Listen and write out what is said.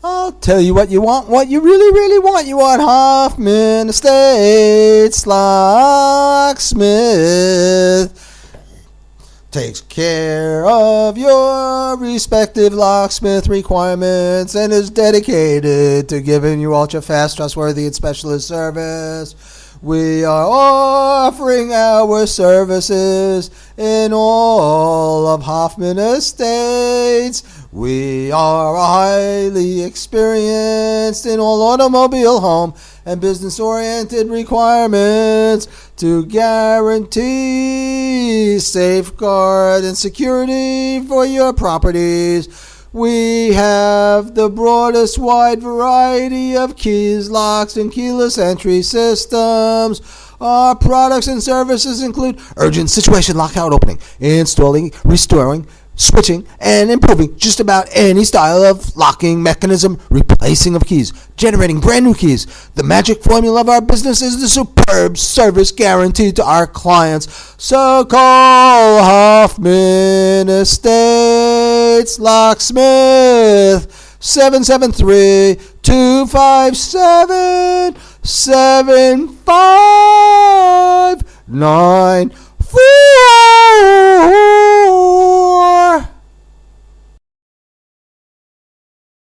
I'll tell you what you really, really want. You want Hoffman Estates Locksmith. Takes care of your respective locksmith requirements and is dedicated to giving you ultra-fast, trustworthy, and specialist service. We are offering our services in all of Hoffman Estates. We are highly experienced in all automobile, home, and business-oriented requirements to guarantee safeguard and security for your properties. We have the broadest wide variety of keys, locks, and keyless entry systems. Our products and services include urgent situation lockout opening, installing, restoring, switching, and improving just about any style of locking mechanism, replacing of keys, generating brand new keys. The magic formula of our business is the superb service guaranteed to our clients. So call Hoffman Estates Locksmith 773-257-7599.